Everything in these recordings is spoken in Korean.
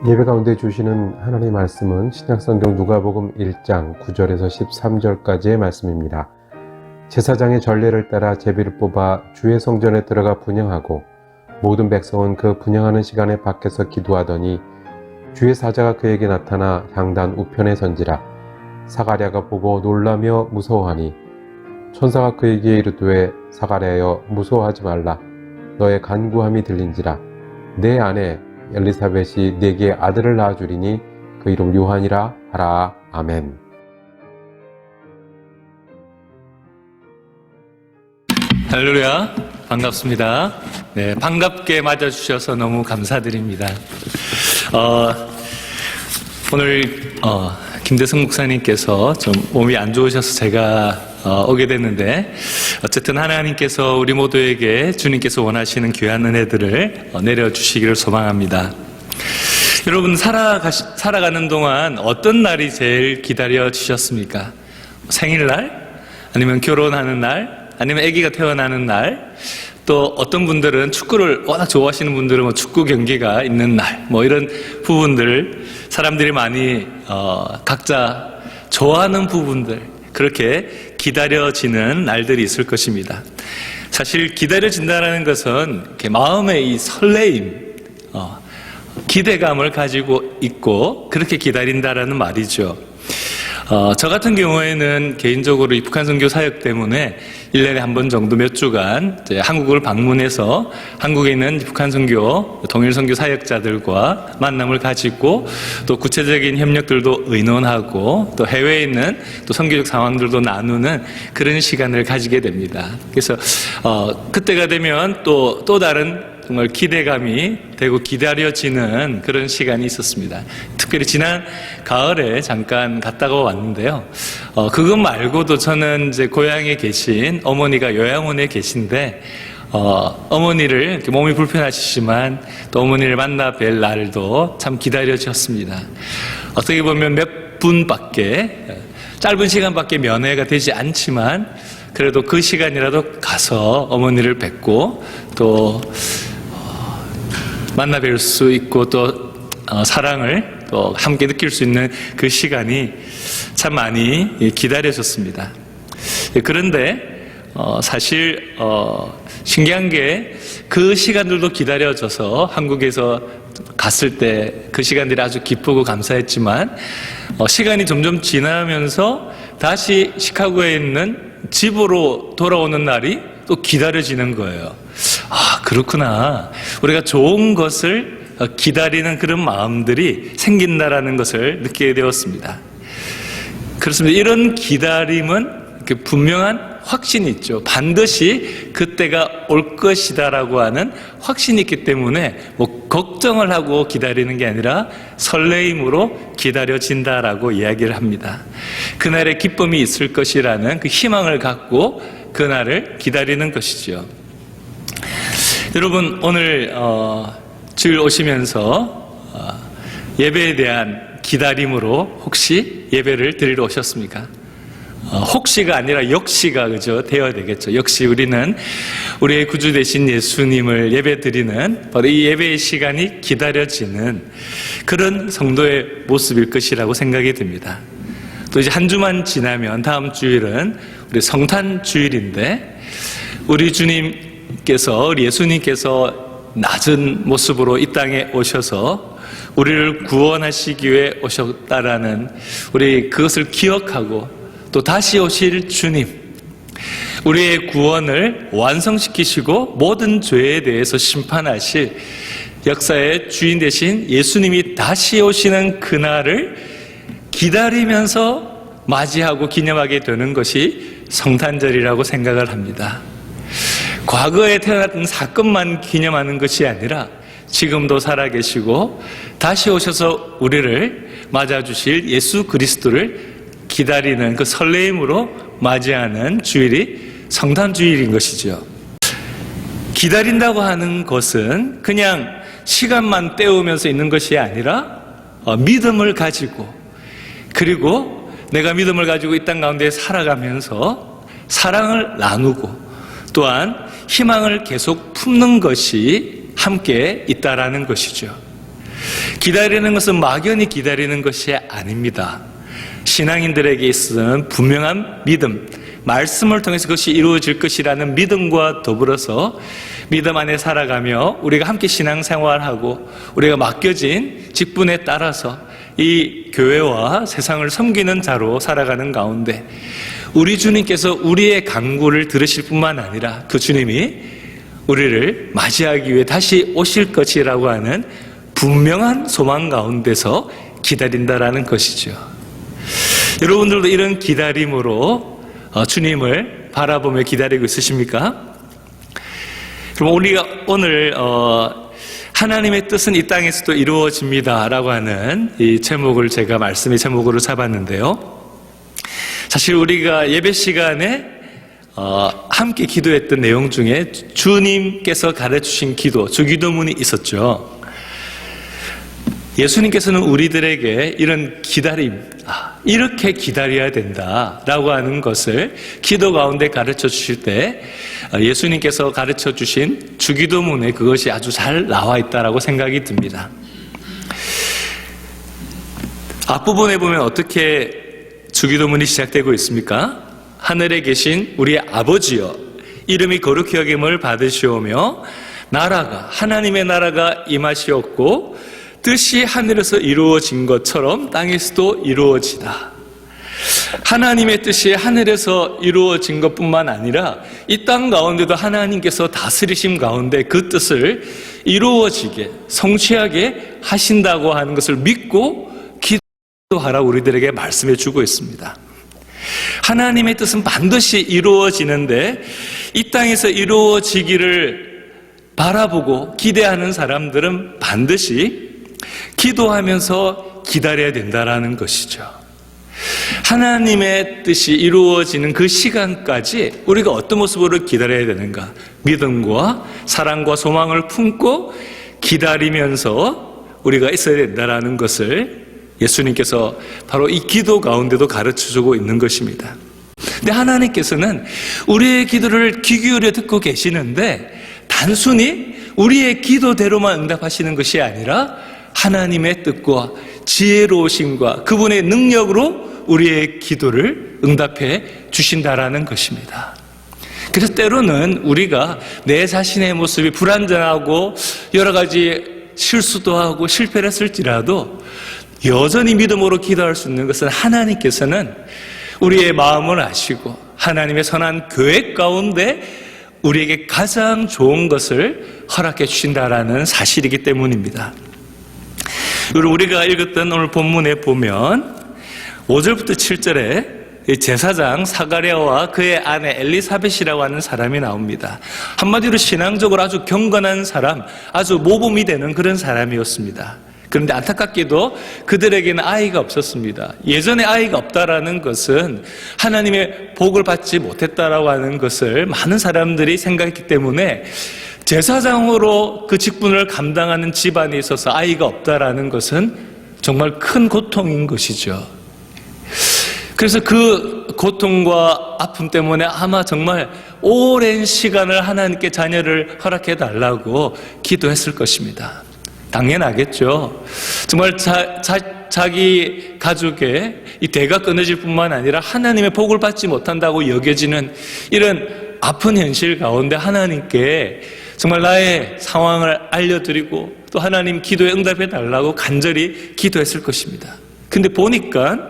예배 가운데 주시는 하나님의 말씀은 신약성경 누가복음 1장 9절에서 13절까지의 말씀입니다. 제사장의 전례를 따라 제비를 뽑아 주의 성전에 들어가 분향하고 모든 백성은 그 분향하는 시간에 밖에서 기도하더니 주의 사자가 그에게 나타나 향단 우편에 선지라. 사가랴가 보고 놀라며 무서워하니 천사가 그에게 이르되 사가랴여 무서워하지 말라. 너의 간구함이 들린지라. 내 아내 엘리사벳이 네게 아들을 낳아주리니 그 이름 요한이라 하라. 아멘. 할렐루야, 반갑습니다. 네, 반갑게 맞아주셔서 너무 감사드립니다. 오늘 김대성 목사님께서 좀 몸이 안 좋으셔서 제가 오게 됐는데, 어쨌든 하나님께서 우리 모두에게 주님께서 원하시는 귀한 은혜들을 내려주시기를 소망합니다. 여러분, 살아가는 동안 어떤 날이 제일 기다려지셨습니까? 생일날? 아니면 결혼하는 날? 아니면 아기가 태어나는 날? 또 어떤 분들은 축구를 워낙 좋아하시는 분들은 뭐 축구 경기가 있는 날, 뭐 이런 부분들, 사람들이 많이 각자 좋아하는 부분들, 그렇게 기다려지는 날들이 있을 것입니다. 사실 기다려진다는 것은 이렇게 마음의 이 설레임, 기대감을 가지고 있고 그렇게 기다린다라는 말이죠. 저 같은 경우에는 개인적으로 이 북한 선교 사역 때문에 1년에 한 번 정도 몇 주간 한국을 방문해서 한국에 있는 북한 선교, 동일 선교 사역자들과 만남을 가지고 또 구체적인 협력들도 의논하고 또 해외에 있는 또 선교적 상황들도 나누는 그런 시간을 가지게 됩니다. 그래서 그때가 되면 또 다른 정말 기대감이 되고 기다려지는 그런 시간이 있었습니다. 특별히 지난 가을에 잠깐 갔다가 왔는데요. 그것 말고도 저는 이제 고향에 계신 어머니가 요양원에 계신데, 어머니를 이렇게 몸이 불편하시지만 또 어머니를 만나 뵐 날도 참 기다려졌습니다. 어떻게 보면 몇 분밖에, 짧은 시간밖에 면회가 되지 않지만 그래도 그 시간이라도 가서 어머니를 뵙고 또 만나 뵐 수 있고 또 사랑을 또 함께 느낄 수 있는 그 시간이 참 많이 기다려졌습니다. 그런데 사실 신기한 게 그 시간들도 기다려져서 한국에서 갔을 때 그 시간들이 아주 기쁘고 감사했지만 시간이 점점 지나면서 다시 시카고에 있는 집으로 돌아오는 날이 또 기다려지는 거예요. 아, 그렇구나. 우리가 좋은 것을 기다리는 그런 마음들이 생긴다라는 것을 느끼게 되었습니다. 그렇습니다. 이런 기다림은 분명한 확신이 있죠. 반드시 그때가 올 것이다라고 하는 확신이 있기 때문에 뭐 걱정을 하고 기다리는 게 아니라 설레임으로 기다려진다라고 이야기를 합니다. 그날의 기쁨이 있을 것이라는 그 희망을 갖고 그날을 기다리는 것이죠. 여러분, 오늘 주일 오시면서 예배에 대한 기다림으로 혹시 예배를 드리러 오셨습니까? 혹시가 아니라 역시가 그죠 되어야 되겠죠. 역시 우리는 우리의 구주 되신 예수님을 예배 드리는 바로 이 예배의 시간이 기다려지는 그런 성도의 모습일 것이라고 생각이 듭니다. 또 이제 한 주만 지나면 다음 주일은 우리 성탄 주일인데, 우리 주님께서, 우리 예수님께서 낮은 모습으로 이 땅에 오셔서 우리를 구원하시기 위해 오셨다라는 우리 그것을 기억하고 또 다시 오실 주님, 우리의 구원을 완성시키시고 모든 죄에 대해서 심판하실 역사의 주인 되신 예수님이 다시 오시는 그날을 기다리면서 맞이하고 기념하게 되는 것이 성탄절이라고 생각을 합니다. 과거에 태어났던 사건만 기념하는 것이 아니라 지금도 살아계시고 다시 오셔서 우리를 맞아주실 예수 그리스도를 기다리는 그 설레임으로 맞이하는 주일이 성탄주일인 것이죠. 기다린다고 하는 것은 그냥 시간만 때우면서 있는 것이 아니라 믿음을 가지고, 그리고 내가 믿음을 가지고 이 땅 가운데 살아가면서 사랑을 나누고 또한 희망을 계속 품는 것이 함께 있다라는 것이죠. 기다리는 것은 막연히 기다리는 것이 아닙니다. 신앙인들에게 있어서는 분명한 믿음, 말씀을 통해서 그것이 이루어질 것이라는 믿음과 더불어서 믿음 안에 살아가며 우리가 함께 신앙생활하고 우리가 맡겨진 직분에 따라서 이 교회와 세상을 섬기는 자로 살아가는 가운데 우리 주님께서 우리의 간구를 들으실 뿐만 아니라 그 주님이 우리를 맞이하기 위해 다시 오실 것이라고 하는 분명한 소망 가운데서 기다린다라는 것이죠. 여러분들도 이런 기다림으로 주님을 바라보며 기다리고 있으십니까? 그럼 우리가 오늘 하나님의 뜻은 이 땅에서도 이루어집니다라고 하는 이 제목을 제가 말씀의 제목으로 잡았는데요. 사실 우리가 예배 시간에 함께 기도했던 내용 중에 주님께서 가르치신 기도, 주기도문이 있었죠. 예수님께서는 우리들에게 이런 기다림, 이렇게 기다려야 된다라고 하는 것을 기도 가운데 가르쳐 주실 때 예수님께서 가르쳐 주신 주기도문에 그것이 아주 잘 나와 있다라고 생각이 듭니다. 앞부분에 보면 어떻게 주기도문이 시작되고 있습니까? 하늘에 계신 우리 아버지여, 이름이 거룩히 여김을 받으시오며 나라가, 하나님의 나라가 임하시옵고 뜻이 하늘에서 이루어진 것처럼 땅에서도 이루어지다. 하나님의 뜻이 하늘에서 이루어진 것뿐만 아니라 이 땅 가운데도 하나님께서 다스리심 가운데 그 뜻을 이루어지게, 성취하게 하신다고 하는 것을 믿고 기도하라 우리들에게 말씀해 주고 있습니다. 하나님의 뜻은 반드시 이루어지는데 이 땅에서 이루어지기를 바라보고 기대하는 사람들은 반드시 기도하면서 기다려야 된다라는 것이죠. 하나님의 뜻이 이루어지는 그 시간까지 우리가 어떤 모습으로 기다려야 되는가? 믿음과 사랑과 소망을 품고 기다리면서 우리가 있어야 된다라는 것을 예수님께서 바로 이 기도 가운데도 가르쳐주고 있는 것입니다. 근데 하나님께서는 우리의 기도를 귀 기울여 듣고 계시는데 단순히 우리의 기도대로만 응답하시는 것이 아니라 하나님의 뜻과 지혜로우심과 그분의 능력으로 우리의 기도를 응답해 주신다라는 것입니다. 그래서 때로는 우리가 내 자신의 모습이 불완전하고 여러 가지 실수도 하고 실패를 했을지라도 여전히 믿음으로 기도할 수 있는 것은 하나님께서는 우리의 마음을 아시고 하나님의 선한 계획 가운데 우리에게 가장 좋은 것을 허락해 주신다라는 사실이기 때문입니다. 그리고 우리가 읽었던 오늘 본문에 보면 5절부터 7절에 제사장 사가랴와 그의 아내 엘리사벳이라고 하는 사람이 나옵니다. 한마디로 신앙적으로 아주 경건한 사람, 아주 모범이 되는 그런 사람이었습니다. 그런데 안타깝게도 그들에게는 아이가 없었습니다. 예전에 아이가 없다라는 것은 하나님의 복을 받지 못했다라고 하는 것을 많은 사람들이 생각했기 때문에 제사장으로 그 직분을 감당하는 집안에 있어서 아이가 없다라는 것은 정말 큰 고통인 것이죠. 그래서 그 고통과 아픔 때문에 아마 정말 오랜 시간을 하나님께 자녀를 허락해 달라고 기도했을 것입니다. 당연하겠죠. 정말 자기 가족의 이 대가 끊어질 뿐만 아니라 하나님의 복을 받지 못한다고 여겨지는 이런 아픈 현실 가운데 하나님께 정말 나의 상황을 알려드리고 또 하나님 기도에 응답해 달라고 간절히 기도했을 것입니다. 근데 보니까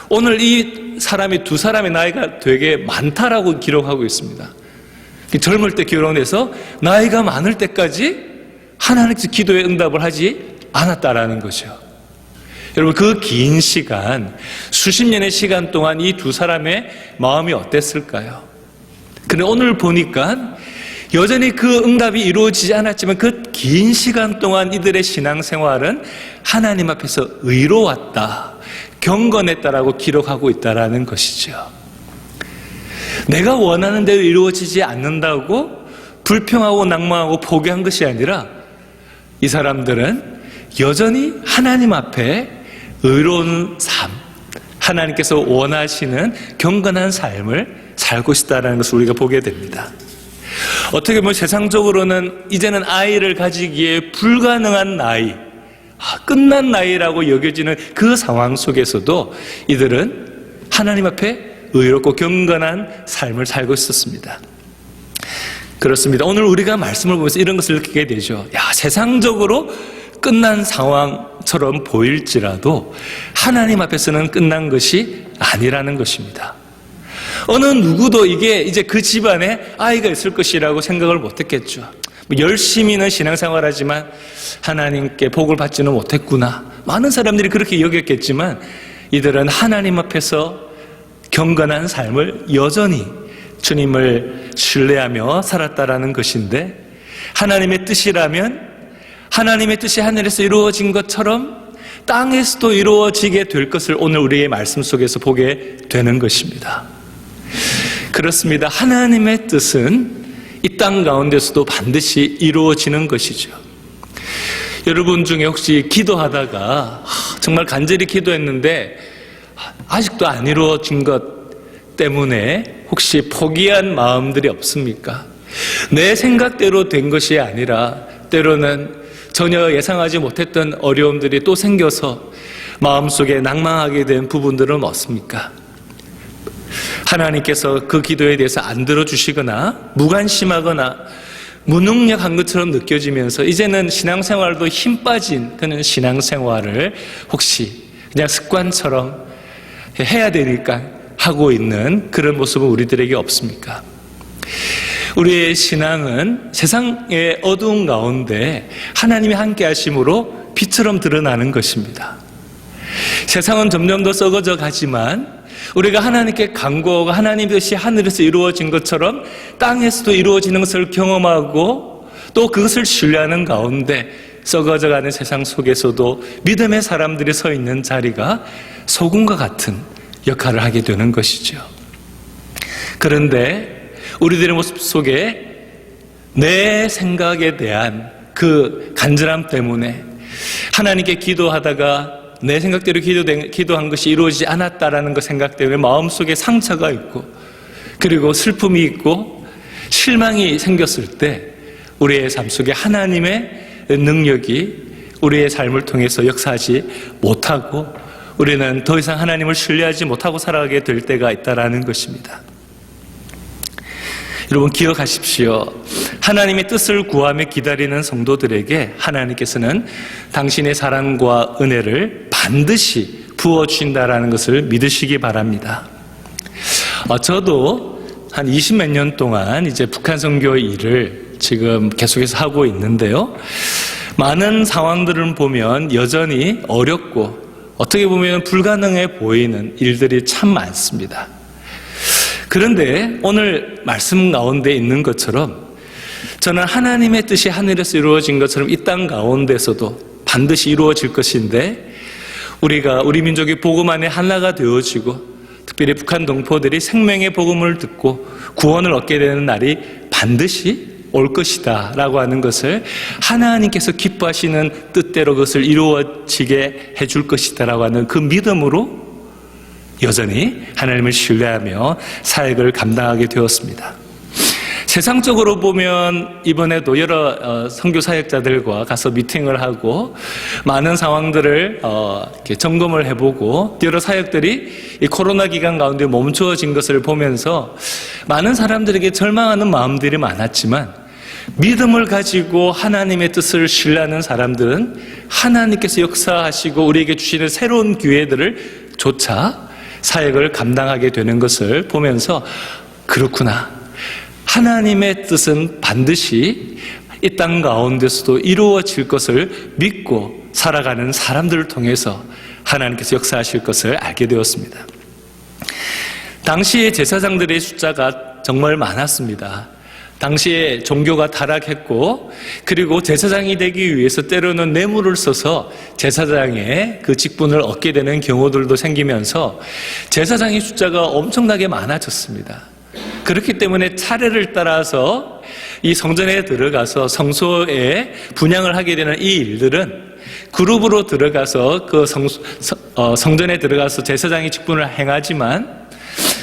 오늘 이 사람이 두 사람의 나이가 되게 많다라고 기록하고 있습니다. 젊을 때 결혼해서 나이가 많을 때까지 하나님께서 기도에 응답을 하지 않았다라는 거죠. 여러분 그 긴 시간, 수십 년의 시간 동안 이 두 사람의 마음이 어땠을까요? 근데 오늘 보니까 여전히 그 응답이 이루어지지 않았지만 그 긴 시간 동안 이들의 신앙생활은 하나님 앞에서 의로웠다, 경건했다라고 기록하고 있다라는 것이죠. 내가 원하는 대로 이루어지지 않는다고 불평하고 낭망하고 포기한 것이 아니라 이 사람들은 여전히 하나님 앞에 의로운 삶, 하나님께서 원하시는 경건한 삶을 살고 있다는 것을 우리가 보게 됩니다. 어떻게 보면 세상적으로는 이제는 아이를 가지기에 불가능한 나이, 끝난 나이라고 여겨지는 그 상황 속에서도 이들은 하나님 앞에 의롭고 경건한 삶을 살고 있었습니다. 그렇습니다. 오늘 우리가 말씀을 보면서 이런 것을 느끼게 되죠. 세상적으로 끝난 상황처럼 보일지라도 하나님 앞에서는 끝난 것이 아니라는 것입니다. 어느 누구도 이게 이제 그 집안에 아이가 있을 것이라고 생각을 못했겠죠. 열심히는 신앙생활하지만 하나님께 복을 받지는 못했구나. 많은 사람들이 그렇게 여겼겠지만 이들은 하나님 앞에서 경건한 삶을 여전히 주님을 신뢰하며 살았다라는 것인데, 하나님의 뜻이라면 하나님의 뜻이 하늘에서 이루어진 것처럼 땅에서도 이루어지게 될 것을 오늘 우리의 말씀 속에서 보게 되는 것입니다. 그렇습니다. 하나님의 뜻은 이 땅 가운데서도 반드시 이루어지는 것이죠. 여러분 중에 혹시 기도하다가 정말 간절히 기도했는데 아직도 안 이루어진 것 때문에 혹시 포기한 마음들이 없습니까? 내 생각대로 된 것이 아니라 때로는 전혀 예상하지 못했던 어려움들이 또 생겨서 마음속에 낭망하게 된 부분들은 없습니까? 하나님께서 그 기도에 대해서 안 들어주시거나 무관심하거나 무능력한 것처럼 느껴지면서 이제는 신앙생활도 힘 빠진 그런 신앙생활을 혹시 그냥 습관처럼 해야 되니까 하고 있는 그런 모습은 우리들에게 없습니까? 우리의 신앙은 세상의 어두운 가운데 하나님이 함께 하심으로 빛처럼 드러나는 것입니다. 세상은 점점 더 썩어져 가지만 우리가 하나님께 간구하고 하나님 뜻이 하늘에서 이루어진 것처럼 땅에서도 이루어지는 것을 경험하고 또 그것을 신뢰하는 가운데 썩어져가는 세상 속에서도 믿음의 사람들이 서 있는 자리가 소금과 같은 역할을 하게 되는 것이죠. 그런데 우리들의 모습 속에 내 생각에 대한 그 간절함 때문에 하나님께 기도하다가 내 생각대로 기도한 것이 이루어지지 않았다라는 그 생각 때문에 마음속에 상처가 있고 그리고 슬픔이 있고 실망이 생겼을 때 우리의 삶 속에 하나님의 능력이 우리의 삶을 통해서 역사하지 못하고 우리는 더 이상 하나님을 신뢰하지 못하고 살아가게 될 때가 있다라는 것입니다. 여러분 기억하십시오. 하나님의 뜻을 구하며 기다리는 성도들에게 하나님께서는 당신의 사랑과 은혜를 반드시 부어주신다라는 것을 믿으시기 바랍니다. 저도 한 20몇 년 동안 이제 북한 선교 일을 지금 계속해서 하고 있는데요. 많은 상황들을 보면 여전히 어렵고 어떻게 보면 불가능해 보이는 일들이 참 많습니다. 그런데 오늘 말씀 가운데 있는 것처럼 저는 하나님의 뜻이 하늘에서 이루어진 것처럼 이 땅 가운데서도 반드시 이루어질 것인데 우리가 우리 민족이 복음 안에 하나가 되어지고 특별히 북한 동포들이 생명의 복음을 듣고 구원을 얻게 되는 날이 반드시 올 것이다 라고 하는 것을 하나님께서 기뻐하시는 뜻대로 그것을 이루어지게 해줄 것이다 라고 하는 그 믿음으로 여전히 하나님을 신뢰하며 사역을 감당하게 되었습니다. 세상적으로 보면 이번에도 여러 선교 사역자들과 가서 미팅을 하고 많은 상황들을 이렇게 점검을 해보고 여러 사역들이 이 코로나 기간 가운데 멈추어진 것을 보면서 많은 사람들에게 절망하는 마음들이 많았지만 믿음을 가지고 하나님의 뜻을 신뢰하는 사람들은 하나님께서 역사하시고 우리에게 주시는 새로운 기회들을 조차 사역을 감당하게 되는 것을 보면서 그렇구나. 하나님의 뜻은 반드시 이 땅 가운데서도 이루어질 것을 믿고 살아가는 사람들을 통해서 하나님께서 역사하실 것을 알게 되었습니다. 당시의 제사장들의 숫자가 정말 많았습니다. 당시에 종교가 타락했고 그리고 제사장이 되기 위해서 때로는 뇌물을 써서 제사장의 그 직분을 얻게 되는 경우들도 생기면서 제사장의 숫자가 엄청나게 많아졌습니다. 그렇기 때문에 차례를 따라서 이 성전에 들어가서 성소에 분향을 하게 되는 이 일들은 그룹으로 들어가서 그 성전에 들어가서 제사장의 직분을 행하지만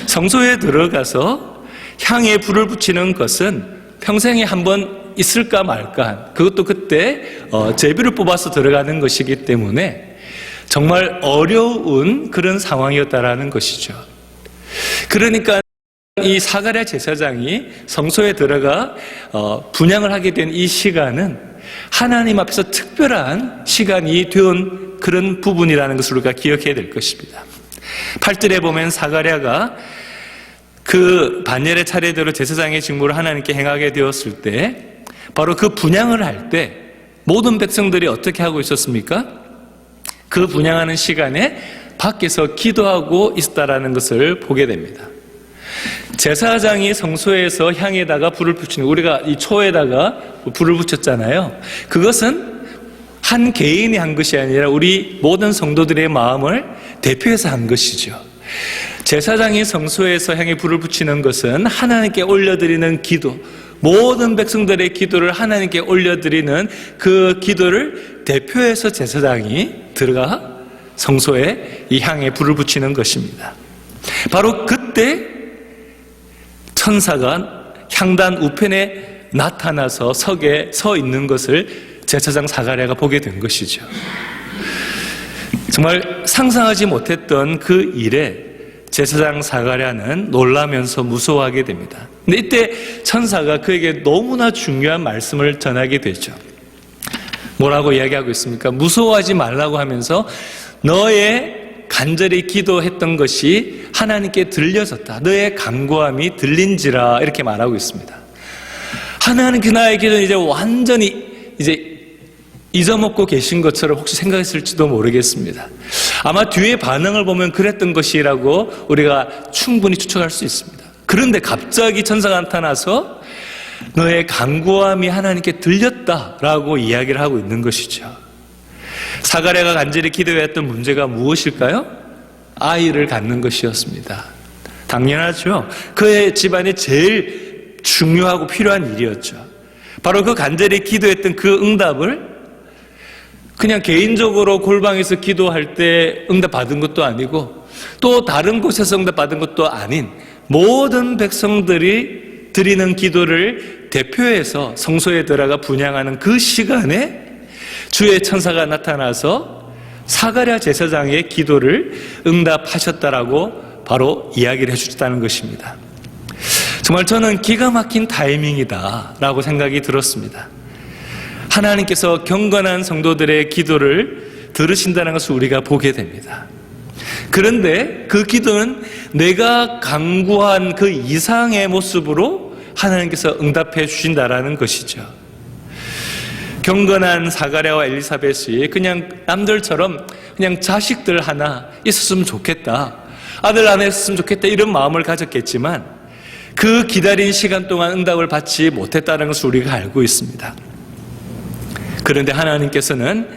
성소에 들어가서 향에 불을 붙이는 것은 평생에 한 번 있을까 말까, 그것도 그때 제비를 뽑아서 들어가는 것이기 때문에 정말 어려운 그런 상황이었다라는 것이죠. 그러니까 이 사가랴 제사장이 성소에 들어가 분향을 하게 된 이 시간은 하나님 앞에서 특별한 시간이 된 그런 부분이라는 것을 우리가 기억해야 될 것입니다. 8절에 보면 사가랴가 그 반열의 차례대로 제사장의 직무를 하나님께 행하게 되었을 때 바로 그 분향을 할 때 모든 백성들이 어떻게 하고 있었습니까? 그 분향하는 시간에 밖에서 기도하고 있었다라는 것을 보게 됩니다. 제사장이 성소에서 향에다가 불을 붙이는, 우리가 이 초에다가 불을 붙였잖아요. 그것은 한 개인이 한 것이 아니라 우리 모든 성도들의 마음을 대표해서 한 것이죠. 제사장이 성소에서 향에 불을 붙이는 것은 하나님께 올려드리는 기도, 모든 백성들의 기도를 하나님께 올려드리는 그 기도를 대표해서 제사장이 들어가 성소에 이 향에 불을 붙이는 것입니다. 바로 그때 천사가 향단 우편에 나타나서 석에 서 있는 것을 제사장 사가랴가 보게 된 것이죠. 정말 상상하지 못했던 그 일에 제사장 사가랴는 놀라면서 무서워하게 됩니다. 근데 이때 천사가 그에게 너무나 중요한 말씀을 전하게 되죠. 뭐라고 이야기하고 있습니까? 무서워하지 말라고 하면서 너의 간절히 기도했던 것이 하나님께 들려졌다. 너의 간구함이 들린지라, 이렇게 말하고 있습니다. 하나님께 나의 기도는 이제 완전히 잊어먹고 계신 것처럼 혹시 생각했을지도 모르겠습니다. 아마 뒤에 반응을 보면 그랬던 것이라고 우리가 충분히 추측할 수 있습니다. 그런데 갑자기 천사가 나타나서 너의 간구함이 하나님께 들렸다라고 이야기를 하고 있는 것이죠. 사가랴가 간절히 기도했던 문제가 무엇일까요? 아이를 갖는 것이었습니다. 당연하죠. 그의 집안에 제일 중요하고 필요한 일이었죠. 바로 그 간절히 기도했던 그 응답을 그냥 개인적으로 골방에서 기도할 때 응답받은 것도 아니고 또 다른 곳에서 응답받은 것도 아닌 모든 백성들이 드리는 기도를 대표해서 성소에 들어가 분향하는 그 시간에 주의 천사가 나타나서 사가랴 제사장의 기도를 응답하셨다라고 바로 이야기를 해주셨다는 것입니다. 정말 저는 기가 막힌 타이밍이다라고 생각이 들었습니다. 하나님께서 경건한 성도들의 기도를 들으신다는 것을 우리가 보게 됩니다. 그런데 그 기도는 내가 간구한 그 이상의 모습으로 하나님께서 응답해 주신다라는 것이죠. 경건한 사가랴와 엘리사벳이 그냥 남들처럼 그냥 자식들 하나 있었으면 좋겠다, 아들 하나 있었으면 좋겠다, 이런 마음을 가졌겠지만 그 기다린 시간 동안 응답을 받지 못했다는 것을 우리가 알고 있습니다. 그런데 하나님께서는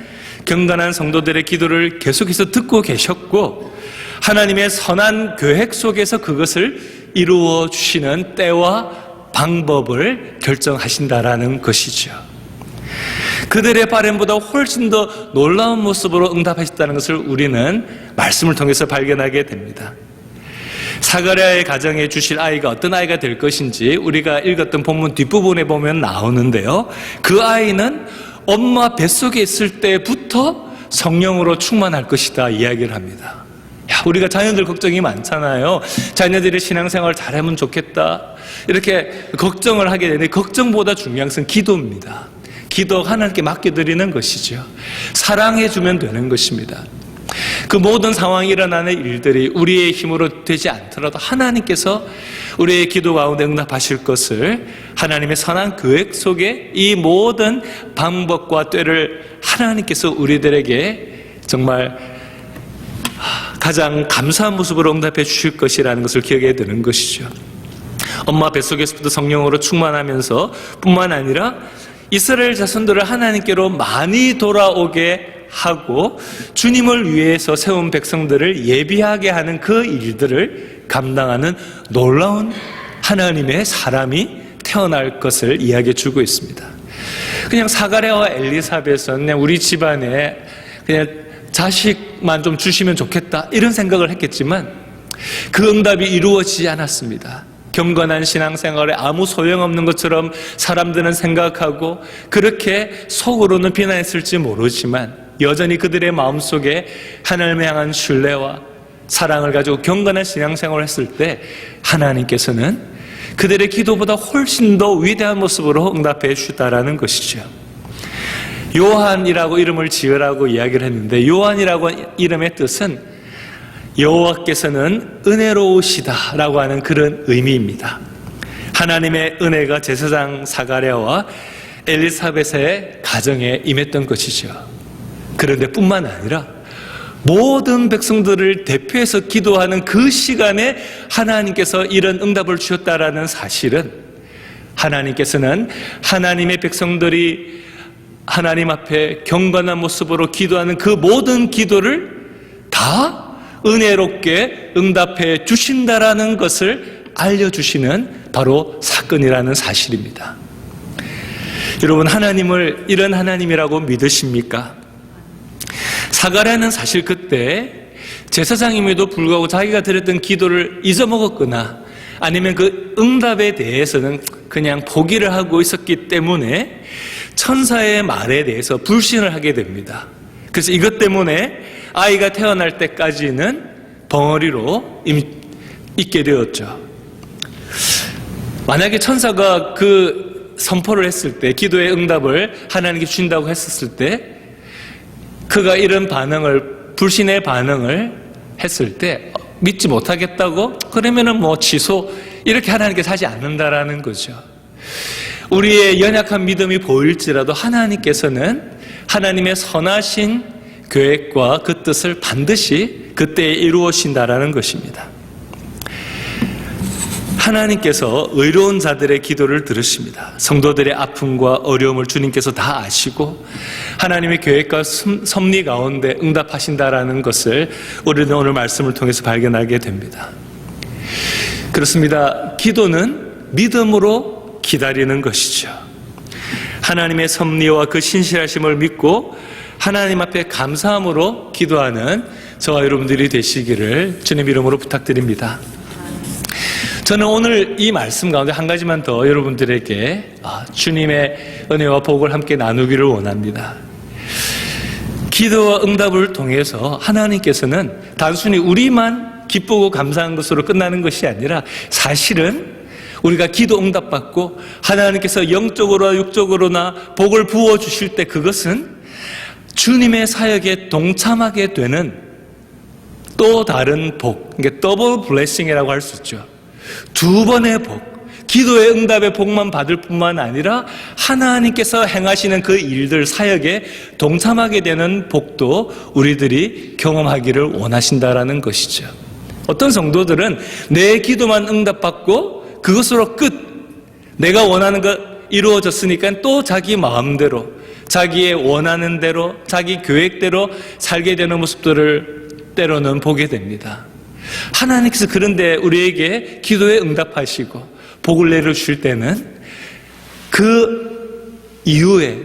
경건한 성도들의 기도를 계속해서 듣고 계셨고 하나님의 선한 계획 속에서 그것을 이루어 주시는 때와 방법을 결정하신다라는 것이죠. 그들의 바람보다 훨씬 더 놀라운 모습으로 응답하셨다는 것을 우리는 말씀을 통해서 발견하게 됩니다. 사가랴의 가정에 주실 아이가 어떤 아이가 될 것인지 우리가 읽었던 본문 뒷부분에 보면 나오는데요, 그 아이는 엄마 뱃속에 있을 때부터 성령으로 충만할 것이다 이야기를 합니다. 우리가 자녀들 걱정이 많잖아요. 자녀들이 신앙생활 잘하면 좋겠다, 이렇게 걱정을 하게 되는데 걱정보다 중요한 것은 기도입니다. 기도 하나님께 맡겨드리는 것이죠. 사랑해주면 되는 것입니다. 그 모든 상황이 일어나는 일들이 우리의 힘으로 되지 않더라도 하나님께서 우리의 기도 가운데 응답하실 것을 하나님의 선한 계획 속에 이 모든 방법과 때를 하나님께서 우리들에게 정말 가장 감사한 모습으로 응답해 주실 것이라는 것을 기억해야 되는 것이죠. 엄마 뱃속에서부터 성령으로 충만하면서 뿐만 아니라 이스라엘 자손들을 하나님께로 많이 돌아오게 하고 주님을 위해서 세운 백성들을 예비하게 하는 그 일들을 감당하는 놀라운 하나님의 사람이 태어날 것을 이야기해 주고 있습니다. 그냥 사가랴와 엘리사벳은 그냥 우리 집안에 그냥 자식만 좀 주시면 좋겠다 이런 생각을 했겠지만 그 응답이 이루어지지 않았습니다. 경건한 신앙생활에 아무 소용없는 것처럼 사람들은 생각하고 그렇게 속으로는 비난했을지 모르지만 여전히 그들의 마음속에 하나님을 향한 신뢰와 사랑을 가지고 경건한 신앙생활을 했을 때 하나님께서는 그들의 기도보다 훨씬 더 위대한 모습으로 응답해 주셨다라는 것이죠. 요한이라고 이름을 지으라고 이야기를 했는데 요한이라고 이름의 뜻은 여호와께서는 은혜로우시다라고 하는 그런 의미입니다. 하나님의 은혜가 제사장 사가랴와 엘리사벳의 가정에 임했던 것이죠. 그런데 뿐만 아니라 모든 백성들을 대표해서 기도하는 그 시간에 하나님께서 이런 응답을 주셨다라는 사실은 하나님께서는 하나님의 백성들이 하나님 앞에 경건한 모습으로 기도하는 그 모든 기도를 다 은혜롭게 응답해 주신다라는 것을 알려주시는 바로 사건이라는 사실입니다. 여러분, 하나님을 이런 하나님이라고 믿으십니까? 사가랴는 사실 그때 제사장임에도 불구하고 자기가 드렸던 기도를 잊어먹었거나 아니면 그 응답에 대해서는 그냥 포기를 하고 있었기 때문에 천사의 말에 대해서 불신을 하게 됩니다. 그래서 이것 때문에 아이가 태어날 때까지는 벙어리로 있게 되었죠. 만약에 천사가 그 선포를 했을 때, 기도의 응답을 하나님께 주신다고 했었을 때 그가 이런 반응을, 불신의 반응을 했을 때 믿지 못하겠다고? 그러면은 뭐 취소, 이렇게 하나님께서 하지 않는다라는 거죠. 우리의 연약한 믿음이 보일지라도 하나님께서는 하나님의 선하신 계획과 그 뜻을 반드시 그때에 이루어진다라는 것입니다. 하나님께서 의로운 자들의 기도를 들으십니다. 성도들의 아픔과 어려움을 주님께서 다 아시고 하나님의 계획과 섭리 가운데 응답하신다라는 것을 우리는 오늘 말씀을 통해서 발견하게 됩니다. 그렇습니다. 기도는 믿음으로 기다리는 것이죠. 하나님의 섭리와 그 신실하심을 믿고 하나님 앞에 감사함으로 기도하는 저와 여러분들이 되시기를 주님 이름으로 부탁드립니다. 저는 오늘 이 말씀 가운데 한 가지만 더 여러분들에게 주님의 은혜와 복을 함께 나누기를 원합니다. 기도와 응답을 통해서 하나님께서는 단순히 우리만 기쁘고 감사한 것으로 끝나는 것이 아니라 사실은 우리가 기도 응답받고 하나님께서 영적으로나 육적으로나 복을 부어주실 때 그것은 주님의 사역에 동참하게 되는 또 다른 복, 그러니까 더블 블레싱이라고 할 수 있죠. 두 번의 복, 기도의 응답의 복만 받을 뿐만 아니라 하나님께서 행하시는 그 일들, 사역에 동참하게 되는 복도 우리들이 경험하기를 원하신다라는 것이죠. 어떤 성도들은 내 기도만 응답받고 그것으로 끝, 내가 원하는 것 이루어졌으니까 또 자기 마음대로, 자기의 원하는 대로, 자기 계획대로 살게 되는 모습들을 때로는 보게 됩니다. 하나님께서 그런데 우리에게 기도에 응답하시고 복을 내려주실 때는 그 이후에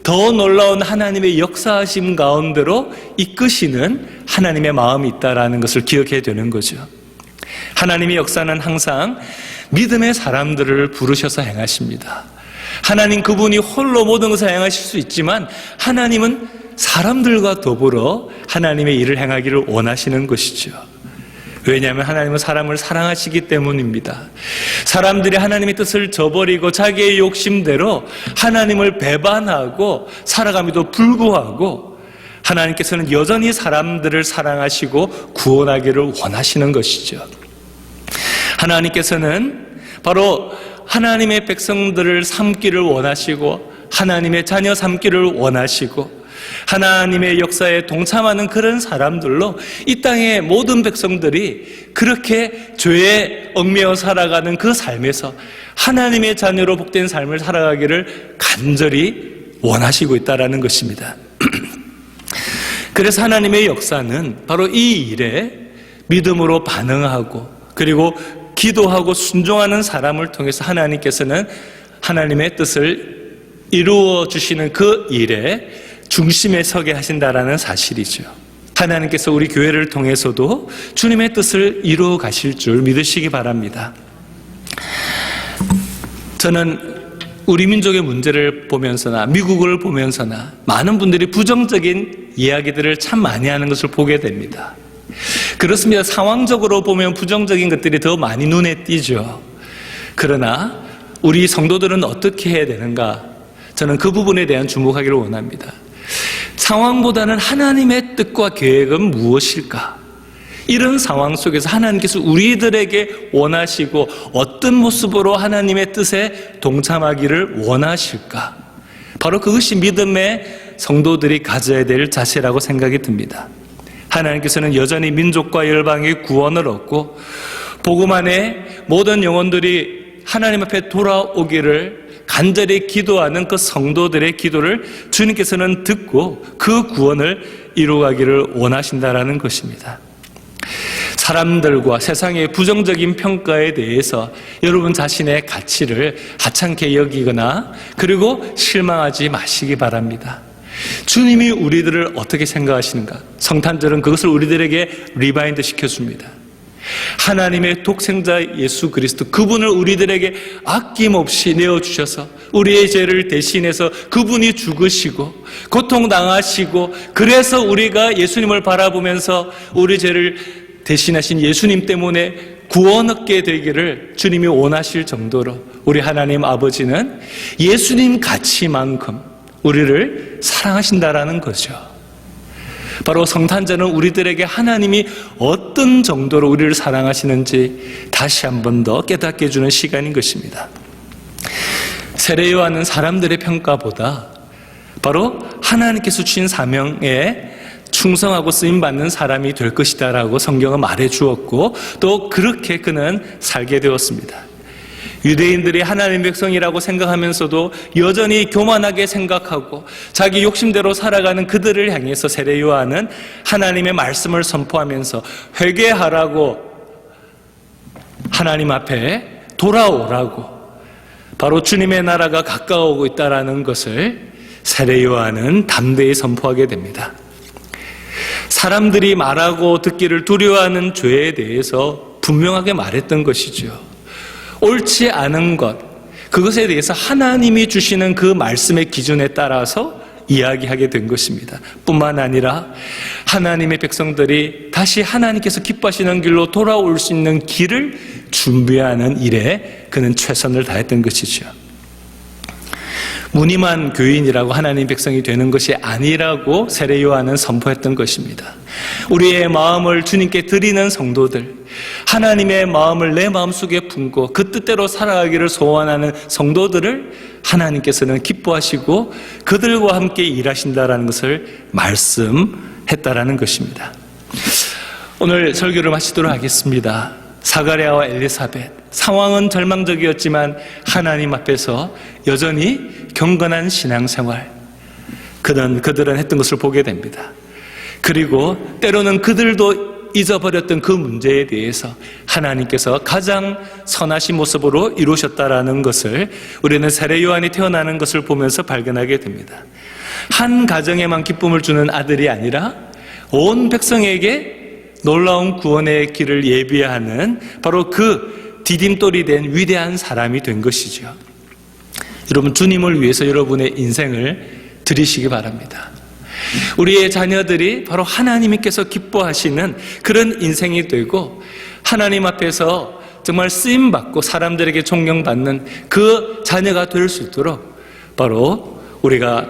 더 놀라운 하나님의 역사하심 가운데로 이끄시는 하나님의 마음이 있다는 것을 기억해야 되는 거죠. 하나님의 역사는 항상 믿음의 사람들을 부르셔서 행하십니다. 하나님 그분이 홀로 모든 것을 행하실 수 있지만 하나님은 사람들과 더불어 하나님의 일을 행하기를 원하시는 것이죠. 왜냐하면 하나님은 사람을 사랑하시기 때문입니다. 사람들이 하나님의 뜻을 저버리고 자기의 욕심대로 하나님을 배반하고 살아감에도 불구하고 하나님께서는 여전히 사람들을 사랑하시고 구원하기를 원하시는 것이죠. 하나님께서는 바로 하나님의 백성들을 삼기를 원하시고 하나님의 자녀 삼기를 원하시고 하나님의 역사에 동참하는 그런 사람들로 이 땅의 모든 백성들이 그렇게 죄에 얽매여 살아가는 그 삶에서 하나님의 자녀로 복된 삶을 살아가기를 간절히 원하시고 있다는 것입니다. 그래서 하나님의 역사는 바로 이 일에 믿음으로 반응하고 그리고 기도하고 순종하는 사람을 통해서 하나님께서는 하나님의 뜻을 이루어 주시는 그 일에 중심에 서게 하신다라는 사실이죠. 하나님께서 우리 교회를 통해서도 주님의 뜻을 이루어 가실 줄 믿으시기 바랍니다. 저는 우리 민족의 문제를 보면서나 미국을 보면서나 많은 분들이 부정적인 이야기들을 참 많이 하는 것을 보게 됩니다. 그렇습니다. 상황적으로 보면 부정적인 것들이 더 많이 눈에 띄죠. 그러나 우리 성도들은 어떻게 해야 되는가? 저는 그 부분에 대한 주목하기를 원합니다. 상황보다는 하나님의 뜻과 계획은 무엇일까? 이런 상황 속에서 하나님께서 우리들에게 원하시고 어떤 모습으로 하나님의 뜻에 동참하기를 원하실까? 바로 그것이 믿음의 성도들이 가져야 될 자세라고 생각이 듭니다. 하나님께서는 여전히 민족과 열방의 구원을 얻고 복음 안에 모든 영혼들이 하나님 앞에 돌아오기를 간절히 기도하는 그 성도들의 기도를 주님께서는 듣고 그 구원을 이루어가기를 원하신다라는 것입니다. 사람들과 세상의 부정적인 평가에 대해서 여러분 자신의 가치를 하찮게 여기거나 그리고 실망하지 마시기 바랍니다. 주님이 우리들을 어떻게 생각하시는가? 성탄절은 그것을 우리들에게 리마인드 시켜줍니다. 하나님의 독생자 예수 그리스도 그분을 우리들에게 아낌없이 내어주셔서 우리의 죄를 대신해서 그분이 죽으시고 고통당하시고 그래서 우리가 예수님을 바라보면서 우리 죄를 대신하신 예수님 때문에 구원 얻게 되기를 주님이 원하실 정도로 우리 하나님 아버지는 예수님 가치만큼 우리를 사랑하신다라는 거죠. 바로 성탄절은 우리들에게 하나님이 어떤 정도로 우리를 사랑하시는지 다시 한 번 더 깨닫게 해주는 시간인 것입니다. 세례 요한은 사람들의 평가보다 바로 하나님께서 주신 사명에 충성하고 쓰임받는 사람이 될 것이다 라고 성경은 말해 주었고 또 그렇게 그는 살게 되었습니다. 유대인들이 하나님의 백성이라고 생각하면서도 여전히 교만하게 생각하고 자기 욕심대로 살아가는 그들을 향해서 세례 요한은 하나님의 말씀을 선포하면서 회개하라고 하나님 앞에 돌아오라고 바로 주님의 나라가 가까워오고 있다는 것을 세례 요한은 담대히 선포하게 됩니다. 사람들이 말하고 듣기를 두려워하는 죄에 대해서 분명하게 말했던 것이죠. 옳지 않은 것, 그것에 대해서 하나님이 주시는 그 말씀의 기준에 따라서 이야기하게 된 것입니다. 뿐만 아니라 하나님의 백성들이 다시 하나님께서 기뻐하시는 길로 돌아올 수 있는 길을 준비하는 일에 그는 최선을 다했던 것이죠. 무늬만 교인이라고 하나님 백성이 되는 것이 아니라고 세례 요한은 선포했던 것입니다. 우리의 마음을 주님께 드리는 성도들, 하나님의 마음을 내 마음속에 품고 그 뜻대로 살아가기를 소원하는 성도들을 하나님께서는 기뻐하시고 그들과 함께 일하신다라는 것을 말씀했다라는 것입니다. 오늘 설교를 마치도록 하겠습니다. 사가랴와 엘리사벳, 상황은 절망적이었지만 하나님 앞에서 여전히 경건한 신앙생활 그들은 했던 것을 보게 됩니다. 그리고 때로는 그들도 잊어버렸던 그 문제에 대해서 하나님께서 가장 선하신 모습으로 이루셨다라는 것을 우리는 세례 요한이 태어나는 것을 보면서 발견하게 됩니다. 한 가정에만 기쁨을 주는 아들이 아니라 온 백성에게 놀라운 구원의 길을 예비하는 바로 그 디딤돌이 된 위대한 사람이 된 것이죠. 여러분, 주님을 위해서 여러분의 인생을 드리시기 바랍니다. 우리의 자녀들이 바로 하나님께서 기뻐하시는 그런 인생이 되고 하나님 앞에서 정말 쓰임받고 사람들에게 존경받는 그 자녀가 될 수 있도록 바로 우리가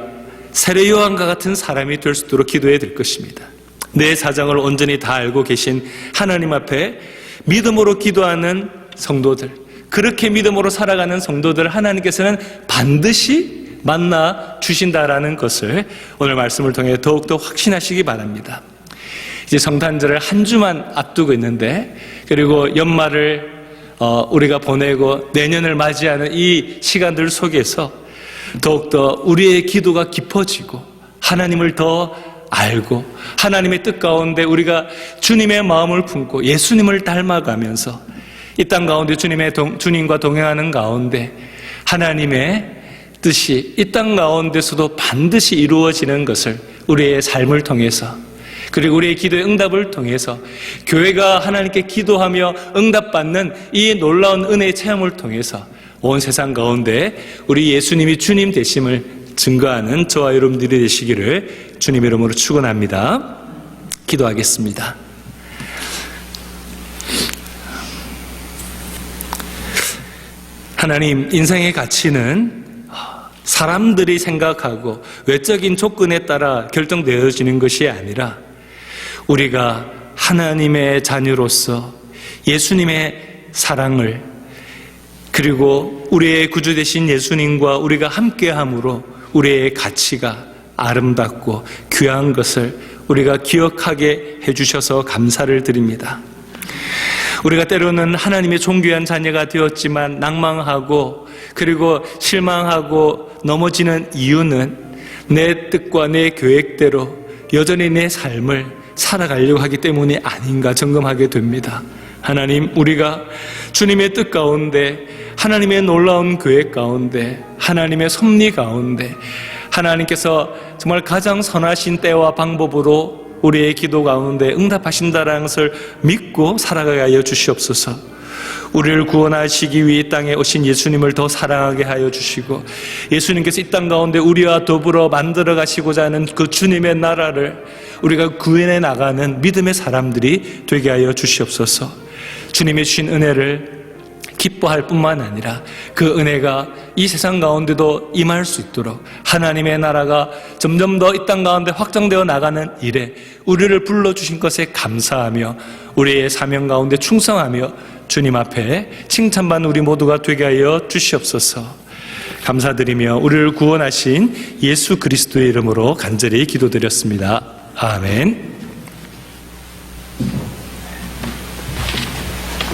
세례 요한과 같은 사람이 될 수 있도록 기도해야 될 것입니다. 내 사정을 온전히 다 알고 계신 하나님 앞에 믿음으로 기도하는 성도들, 그렇게 믿음으로 살아가는 성도들 하나님께서는 반드시 만나 주신다라는 것을 오늘 말씀을 통해 더욱더 확신하시기 바랍니다. 이제 성탄절을 한 주만 앞두고 있는데 그리고 연말을 우리가 보내고 내년을 맞이하는 이 시간들 속에서 더욱더 우리의 기도가 깊어지고 하나님을 더 알고 하나님의 뜻 가운데 우리가 주님의 마음을 품고 예수님을 닮아가면서 이 땅 가운데 주님과 동행하는 가운데 하나님의 뜻이 이 땅 가운데서도 반드시 이루어지는 것을 우리의 삶을 통해서 그리고 우리의 기도의 응답을 통해서 교회가 하나님께 기도하며 응답받는 이 놀라운 은혜의 체험을 통해서 온 세상 가운데 우리 예수님이 주님 되심을 증거하는 저와 여러분들이 되시기를 주님 이름으로 축원합니다. 기도하겠습니다. 하나님, 인생의 가치는 사람들이 생각하고 외적인 조건에 따라 결정되어지는 것이 아니라 우리가 하나님의 자녀로서 예수님의 사랑을, 그리고 우리의 구주 되신 예수님과 우리가 함께함으로 우리의 가치가 아름답고 귀한 것을 우리가 기억하게 해주셔서 감사를 드립니다. 우리가 때로는 하나님의 존귀한 자녀가 되었지만 낭망하고 그리고 실망하고 넘어지는 이유는 내 뜻과 내 계획대로 여전히 내 삶을 살아가려고 하기 때문이 아닌가 점검하게 됩니다. 하나님, 우리가 주님의 뜻 가운데, 하나님의 놀라운 계획 가운데, 하나님의 섭리 가운데 하나님께서 정말 가장 선하신 때와 방법으로 우리의 기도 가운데 응답하신다는 것을 믿고 살아가게 하여 주시옵소서. 우리를 구원하시기 위해 이 땅에 오신 예수님을 더 사랑하게 하여 주시고, 예수님께서 이 땅 가운데 우리와 더불어 만들어 가시고자 하는 그 주님의 나라를 우리가 구현해 나가는 믿음의 사람들이 되게 하여 주시옵소서. 주님이 주신 은혜를 기뻐할 뿐만 아니라 그 은혜가 이 세상 가운데도 임할 수 있도록 하나님의 나라가 점점 더 이 땅 가운데 확장되어 나가는 일에 우리를 불러주신 것에 감사하며 우리의 사명 가운데 충성하며 주님 앞에 칭찬받는 우리 모두가 되게 하여 주시옵소서. 감사드리며 우리를 구원하신 예수 그리스도의 이름으로 간절히 기도드렸습니다. 아멘.